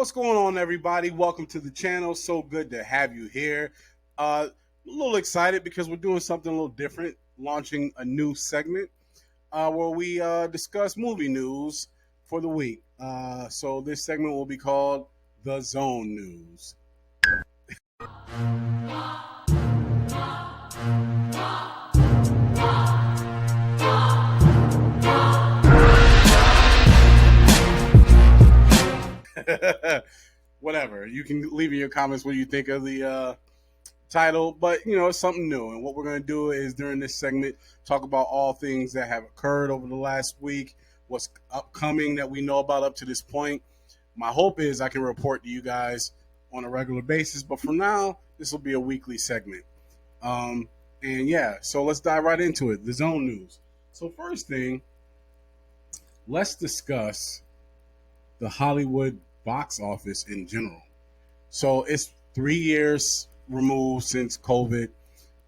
What's going on, everybody? Welcome to the channel. So good to have you here. A little excited because we're doing something a little different, launching a new segment where we discuss movie news for the week. So this segment will be called The Zone News. Whatever. You can leave in your comments what you think of the title, but it's something new. And what we're going to do is during this segment talk about all things that have occurred over the last week, what's upcoming that we know about up to this point. My hope is I can report to you guys on a regular basis, but for now, this will be a weekly segment. And yeah, so let's dive right into it. The Zone News. So first thing, let's discuss the Hollywood box office in general. So it's 3 years removed since COVID,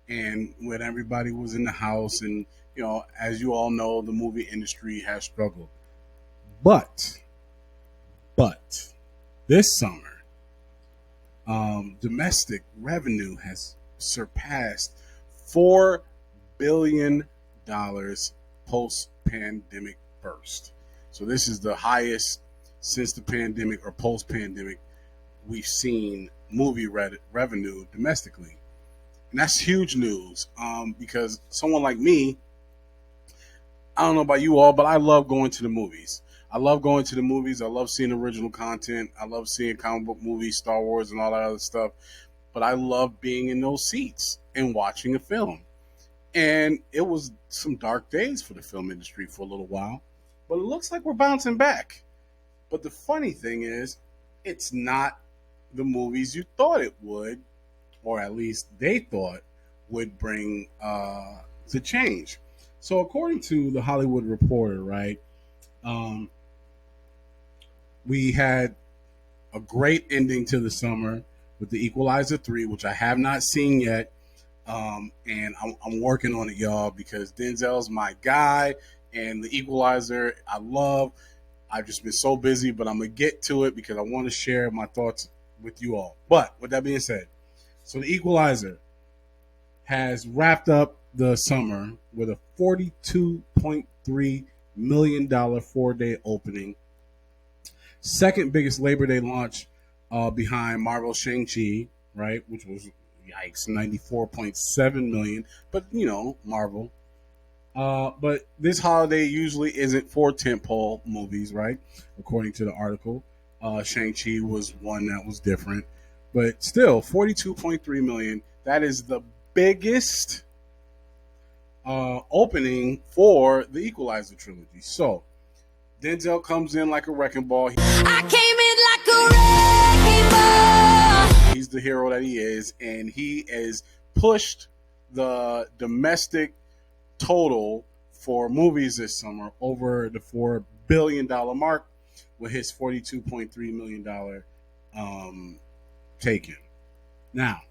and when everybody was in the house, and as you all know, the movie industry has struggled. But this summer, domestic revenue has surpassed $4 billion post-pandemic burst. So this is the highest since the pandemic or post-pandemic we've seen movie revenue domestically. And that's huge news because someone like me, I don't know about you all, but I love going to the movies. I love going to the movies. I love seeing original content. I love seeing comic book movies, Star Wars, and all that other stuff. But I love being in those seats and watching a film. And it was some dark days for the film industry for a little while, but it looks like we're bouncing back. But the funny thing is, it's not the movies you thought it would, or at least they thought would bring the change. So according to the Hollywood Reporter, right, we had a great ending to the summer with The Equalizer 3, which I have not seen yet. And I'm working on it, y'all, because Denzel's my guy, and The Equalizer I love. I've just been so busy, but I'm going to get to it because I want to share my thoughts with you all. But with that being said, so The Equalizer has wrapped up the summer with a $42.3 million 4-day opening. Second biggest Labor Day launch behind Marvel Shang-Chi, right, which was, yikes, $94.7 million. But, Marvel. But this holiday usually isn't for tentpole movies, right? According to the article, Shang-Chi was one that was different, but still, 42.3 million. That is the biggest opening for the Equalizer trilogy. So Denzel comes in like a wrecking ball. I came in like a wrecking ball. He's the hero that he is, and he has pushed the domestic total for movies this summer over the $4 billion mark with his $42.3 million taken. Now,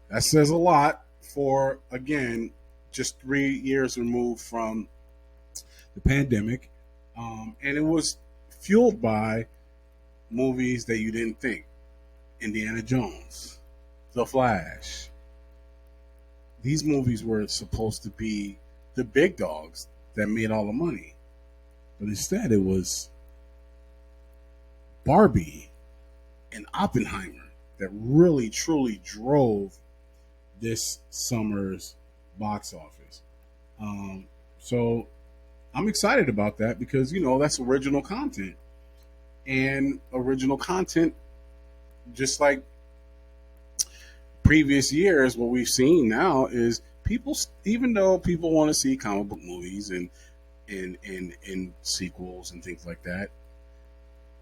that says a lot for, again, just 3 years removed from the pandemic. And it was fueled by movies that you didn't think. Indiana Jones, The Flash. These movies were supposed to be the big dogs that made all the money. But instead it was Barbie and Oppenheimer that really, truly drove this summer's box office. So I'm excited about that because, that's original content. And original content, just like previous years, what we've seen now is people, even though people want to see comic book movies and sequels and things like that,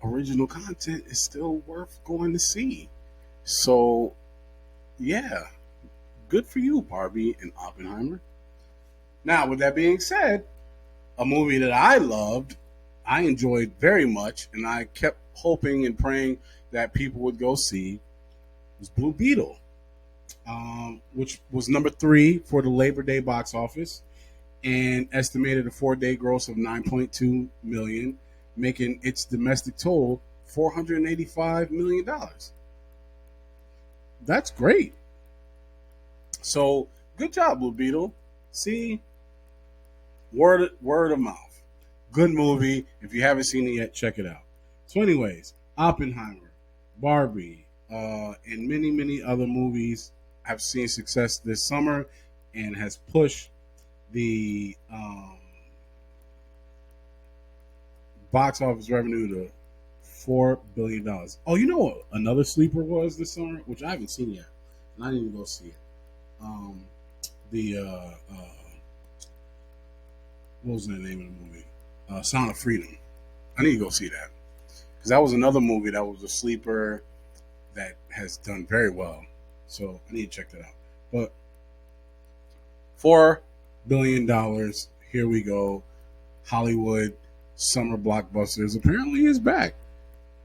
original content is still worth going to see. So yeah, good for you, Barbie and Oppenheimer. Now, with that being said, a movie that I loved, I enjoyed very much, and I kept hoping and praying that people would go see was Blue Beetle. Which was number 3 for the Labor Day box office and estimated a 4-day gross of $9.2 million. making its domestic toll $485 million. That's great. So good job, Blue Beetle. See, word of mouth. Good movie. If you haven't seen it yet, check it out. So, anyways, Oppenheimer, Barbie, and many other movies have seen success this summer and has pushed the box office revenue to $4 billion. Oh, you know what another sleeper was this summer, which I haven't seen yet, and I didn't even go see it. The what was the name of the movie? Sound of Freedom. I need to go see that because that was another movie that was a sleeper that has done very well. So I need to check that out. But $4 billion. Here we go. Hollywood summer blockbusters apparently is back,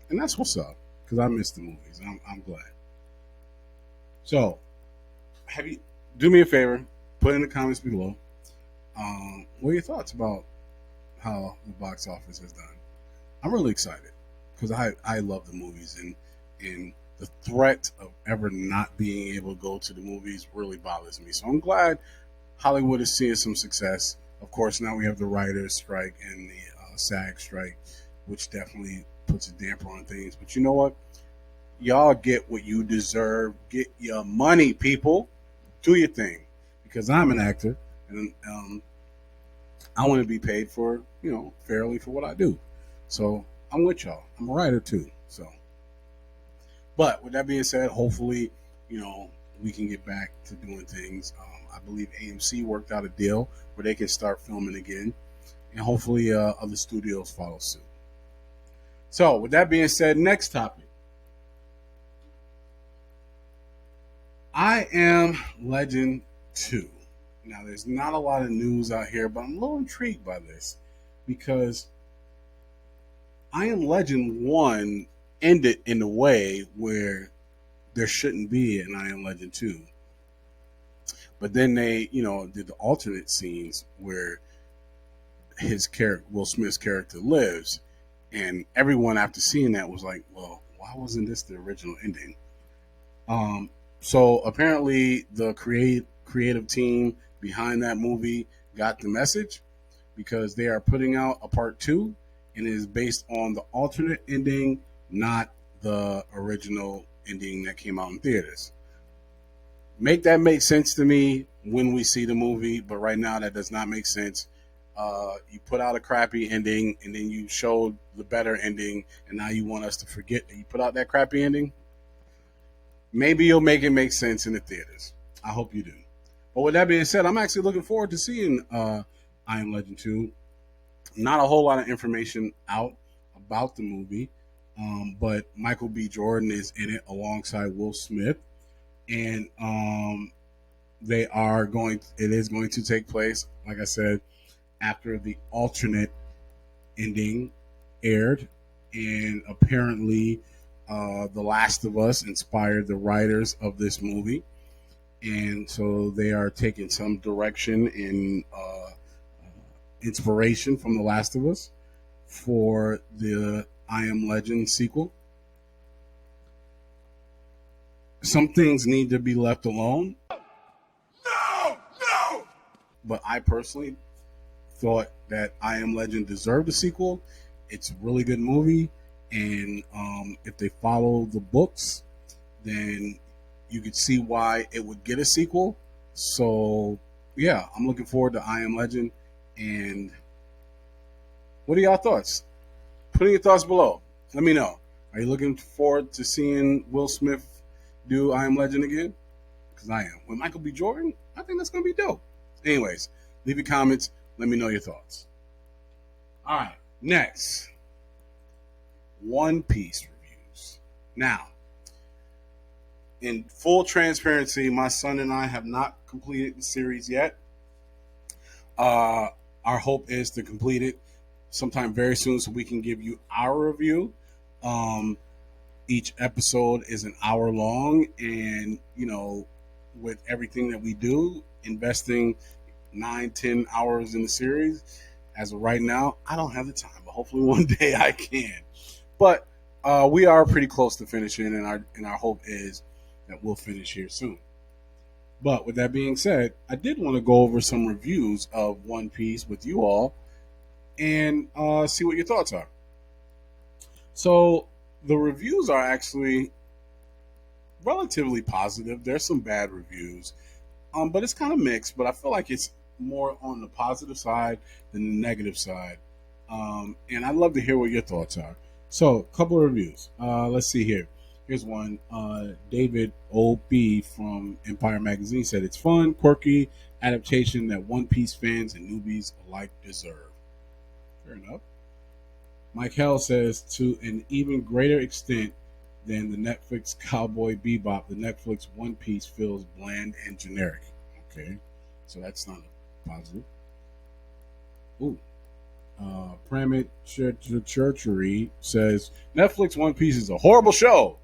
and that's what's up. Because I missed the movies. I'm glad. So, have you do me a favor? Put in the comments below. What are your thoughts about how the box office has done? I'm really excited because I love the movies, and the threat of ever not being able to go to the movies really bothers me. So I'm glad Hollywood is seeing some success. Of course, now we have the writers' strike and the SAG strike, which definitely puts a damper on things. But you know what? Y'all get what you deserve. Get your money, people. Do your thing. Because I'm an actor, and I want to be paid for, fairly for what I do. So I'm with y'all. I'm a writer too. So, but with that being said, hopefully, we can get back to doing things. I believe AMC worked out a deal where they can start filming again, and hopefully other studios follow suit. So, with that being said, next topic. I Am Legend 2. Now, there's not a lot of news out here, but I'm a little intrigued by this because I Am Legend 1 ended in a way where there shouldn't be an I Am Legend 2. But then they, did the alternate scenes where his character, Will Smith's character, lives. And everyone after seeing that was like, well, why wasn't this the original ending? So apparently the creative team behind that movie got the message because they are putting out a part 2 and it is based on the alternate ending, not the original ending that came out in theaters. Make that make sense to me when we see the movie, but right now that does not make sense. You put out a crappy ending and then you showed the better ending, and now you want us to forget that you put out that crappy ending? Maybe you'll make it make sense in the theaters. I hope you do. But with that being said, I'm actually looking forward to seeing I Am Legend 2. Not a whole lot of information out about the movie, but Michael B. Jordan is in it alongside Will Smith, and it is going to take place, like I said, after the alternate ending aired, and apparently The Last of Us inspired the writers of this movie, and so they are taking some direction and inspiration from The Last of Us for the I Am Legend sequel. Some things need to be left alone. No! But I personally thought that I Am Legend deserved a sequel. It's a really good movie, and if they follow the books, then you could see why it would get a sequel. So, yeah, I'm looking forward to I Am Legend. And what are y'all thoughts? Put in your thoughts below. Let me know. Are you looking forward to seeing Will Smith do I Am Legend again? Because I am. With Michael B. Jordan, I think that's going to be dope. Anyways, leave your comments. Let me know your thoughts. All right, next. One Piece reviews. Now, in full transparency, my son and I have not completed the series yet. Our hope is to complete it sometime very soon so we can give you our review. Each episode is an hour long, and with everything that we do, investing 9-10 hours in the series, as of right now, I don't have the time. But Hopefully one day I can. But we are pretty close to finishing, and our hope is that we'll finish here soon. But with that being said, I did want to go over some reviews of One Piece with you all and see what your thoughts are. So the reviews are actually relatively positive. There's some bad reviews, but it's kind of mixed. But I feel like it's more on the positive side than the negative side. And I'd love to hear what your thoughts are. So, a couple of reviews. Let's see here. Here's one. David O.B. from Empire Magazine said it's fun, quirky adaptation that One Piece fans and newbies alike deserve. Fair enough. Mike Hell says to an even greater extent than the Netflix Cowboy Bebop, the Netflix One Piece feels bland and generic. Okay, so that's not a positive. Ooh. Pramit Churchery says Netflix One Piece is a horrible show.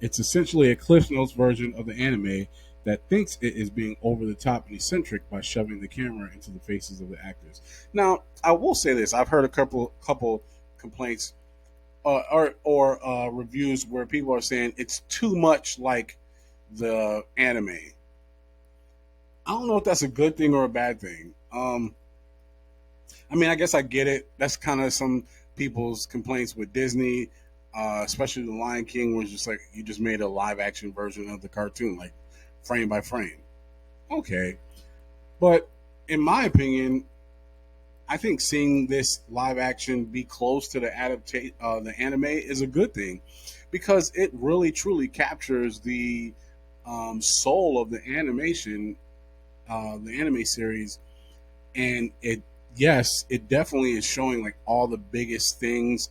It's essentially a Cliff Notes version of the anime that thinks it is being over the top and eccentric by shoving the camera into the faces of the actors. Now, I will say this: I've heard a couple complaints or reviews where people are saying it's too much like the anime. I don't know if that's a good thing or a bad thing. I mean, I guess I get it. That's kind of some people's complaints with Disney, especially The Lion King, was just like you just made a live action version of the cartoon, like frame by frame. Okay, but in my opinion, I think seeing this live action be close to the anime is a good thing because it really truly captures the soul of the animation, the anime series, and it definitely is showing like all the biggest things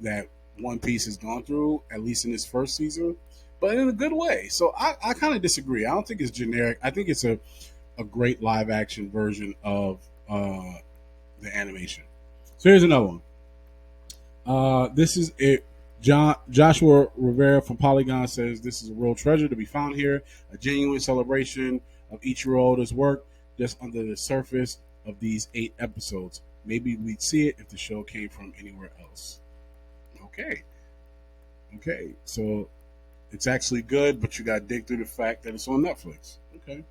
that One Piece has gone through, at least in its first season, but in a good way. So I kind of disagree. I don't think it's generic. I think it's a great live action version of the animation. So here's another one. This is it. Joshua Rivera from Polygon says this is a real treasure to be found here, a genuine celebration of Ichiro Oda's work just under the surface of these 8 episodes. Maybe we'd see it if the show came from anywhere else. Okay, so it's actually good, but you got to dig through the fact that it's on Netflix. Okay.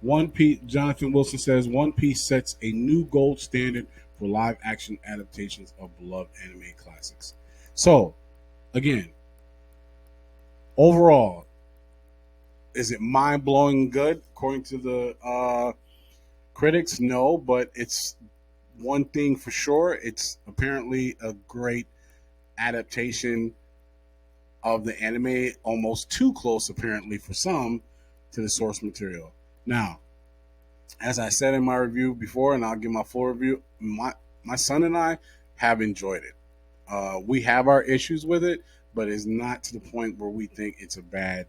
One Piece. Jonathan Wilson says One Piece sets a new gold standard for live action adaptations of beloved anime classics. So, again, overall, is it mind-blowing good according to the critics? No, but it's one thing for sure. It's apparently a great adaptation of the anime, almost too close apparently for some to the source material. Now, as I said in my review before, and I'll give my full review, my son and I have enjoyed it. We have our issues with it, but it's not to the point where we think it's a bad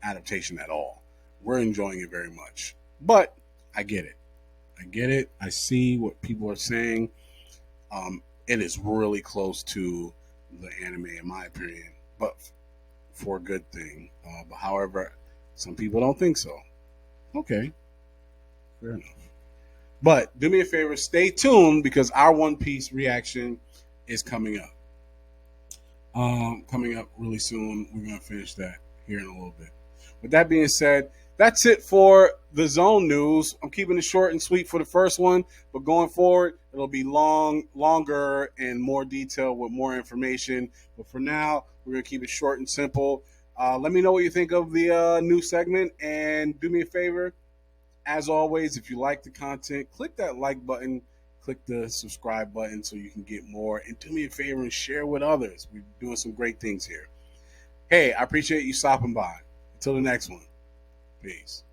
adaptation at all. We're enjoying it very much, but I get it. I see what people are saying. It is really close to the anime in my opinion, but for a good thing. But however, some people don't think so. Okay, fair enough. But do me a favor, stay tuned because our One Piece reaction is coming up. Coming up really soon. We're going to finish that here in a little bit. With that being said, that's it for the Zone News. I'm keeping it short and sweet for the first one, but going forward, it'll be longer and more detailed with more information. But for now, we're going to keep it short and simple. Let me know what you think of the new segment, and do me a favor. As always, if you like the content, click that like button, click the subscribe button so you can get more, and do me a favor and share with others. We're doing some great things here. Hey, I appreciate you stopping by. Until the next one. Peace.